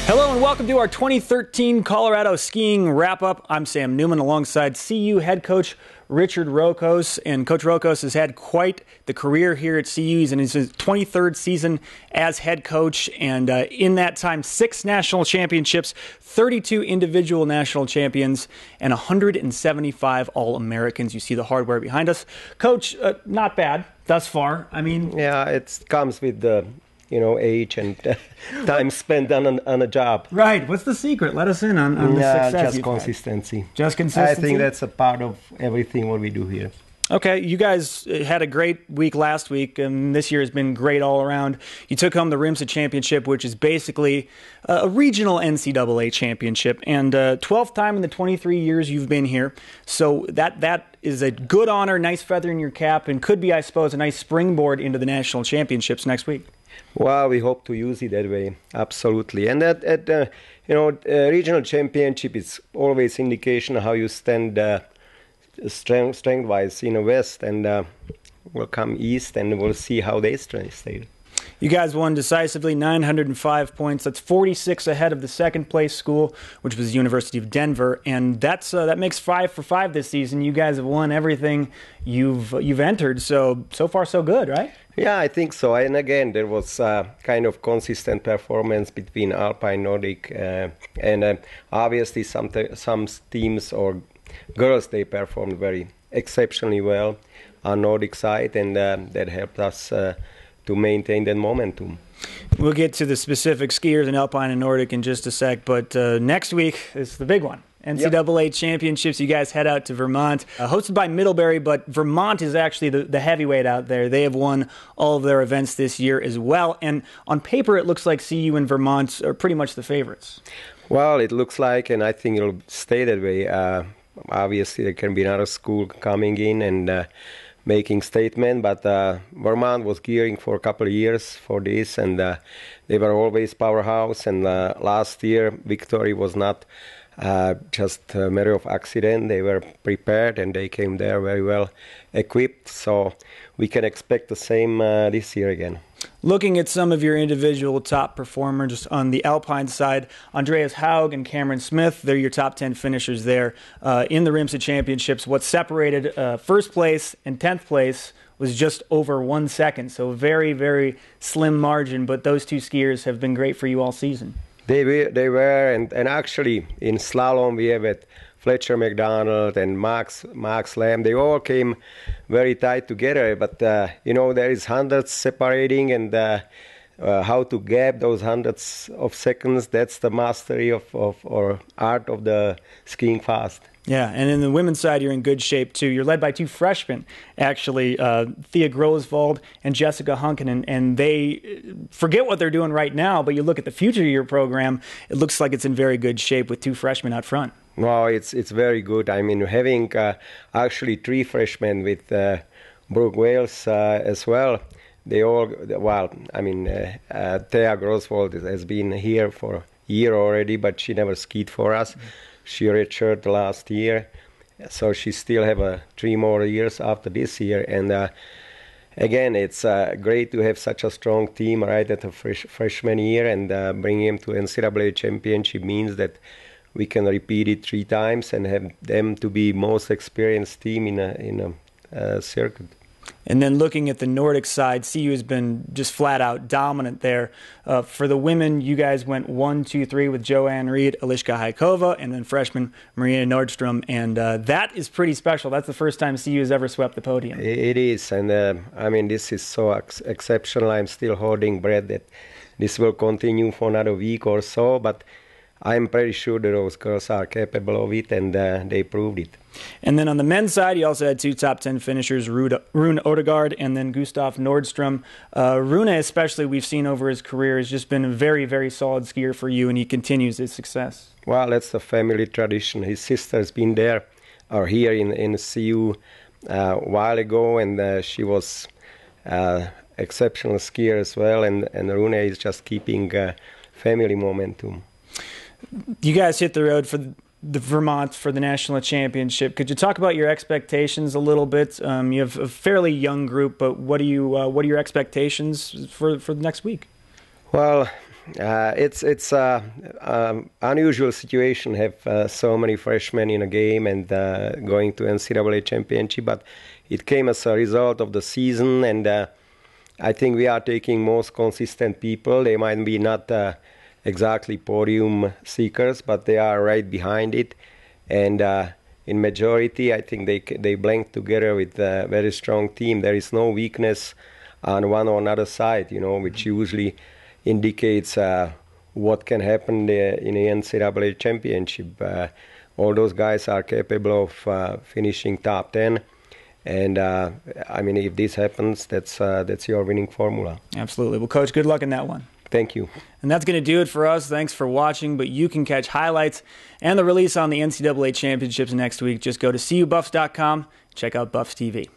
Hello and welcome to our 2013 Colorado skiing wrap-up. I'm Sam Newman alongside CU head coach Richard Rok. And Coach Rok has had quite the career here at CU. He's in his 23rd season as head coach. And in that time, 6 national championships, 32 individual national champions, and 175 All-Americans. You see the hardware behind us. Coach, not bad thus far. I mean... Yeah, it comes with the... age and time spent on a job. Right. What's the secret? Let us in on the success. Just consistency. Just consistency? I think that's a part of everything what we do here. Okay, you guys had a great week last week, and this year has been great all around. You took home the RIMSA Championship, which is basically a regional NCAA championship, and 12th time in the 23 years you've been here. So that is a good honor, nice feather in your cap, and could be, I suppose, a nice springboard into the national championships next week. Well, we hope to use it that way, absolutely. And regional championship is always indication of how you stand strength-wise in the West, and we'll come East and we'll see how they stay. You guys won decisively, 905 points. That's 46 ahead of the second-place school, which was the University of Denver, and that makes 5 for 5 this season. You guys have won everything you've entered, so far so good, right? Yeah, I think so. And again, there was kind of consistent performance between Alpine, Nordic, and obviously some teams or girls, they performed very exceptionally well on Nordic side, and that helped us to maintain that momentum. We'll get to the specific skiers in Alpine and Nordic in just a sec, but next week is the big one. NCAA championships. You guys head out to Vermont, hosted by Middlebury, but Vermont is actually the heavyweight out there. They have won all of their events this year as well, and on paper it looks like CU and Vermont are pretty much the favorites. Well, it looks like, and I think it'll stay that way. Obviously, there can be another school coming in and making statement, but Vermont was gearing for a couple of years for this, and they were always powerhouse, and last year victory was not just a matter of accident. They were prepared and they came there very well equipped, so we can expect the same this year again. Looking at some of your individual top performers on the Alpine side, Andreas Haug and Cameron Smith, they're your top 10 finishers there in the RIMSA Championships. What separated first place and 10th place was just over 1 second, so a very, very slim margin, but those two skiers have been great for you all season. They were, and actually in slalom we have it Fletcher McDonald and Max Lamb. They all came very tight together, but there is hundreds separating, and how to gap those hundreds of seconds, that's the mastery of or art of the skiing fast. Yeah, and in the women's side, you're in good shape, too. You're led by 2 freshmen, actually, Thea Grosvold and Jessica Hunken, and they forget what they're doing right now, but you look at the future of your program, it looks like it's in very good shape with 2 freshmen out front. No, it's very good. I mean, having actually 3 freshmen with Brooke Wales as well. They all, Thea Grosvold has been here for a year already, but she never skied for us. She redshirted last year, so she still have 3 more years after this year. And again, it's great to have such a strong team right at the freshman year, and bring him to NCAA championship means that we can repeat it 3 times and have them to be most experienced team in a circuit. And then looking at the Nordic side, CU has been just flat out dominant there. For the women, you guys went 1, 2, 3 with Joanne Reed, Eliška Hajkova, and then freshman Marina Nordstrom. And that is pretty special. That's the first time CU has ever swept the podium. It is. And this is so exceptional. I'm still holding breath that this will continue for another week or so. But I'm pretty sure that those girls are capable of it, and they proved it. And then on the men's side, you also had 2 top 10 finishers, Rune Odegaard and then Gustav Nordstrom. Rune, especially, we've seen over his career, has just been a very, very solid skier for you, and he continues his success. Well, that's the family tradition. His sister's been there, or here in CU a while ago, and she was exceptional skier as well, and Rune is just keeping family momentum. You guys hit the road for the Vermont for the national championship. Could you talk about your expectations a little bit? You have a fairly young group, but what are your expectations for the next week? Well, It's unusual situation. Have so many freshmen in a game and going to NCAA championship, but it came as a result of the season, and I think we are taking most consistent people. They might be not exactly podium seekers, but they are right behind it, and in majority, I think they blend together with a very strong team. There is no weakness on one or another side, which usually indicates what can happen in the NCAA championship. All those guys are capable of finishing top 10. And, if this happens, that's your winning formula. Absolutely. Well, Coach, good luck in that one. Thank you. And that's going to do it for us. Thanks for watching. But you can catch highlights and the release on the NCAA championships next week. Just go to cubuffs.com. Check out Buffs TV.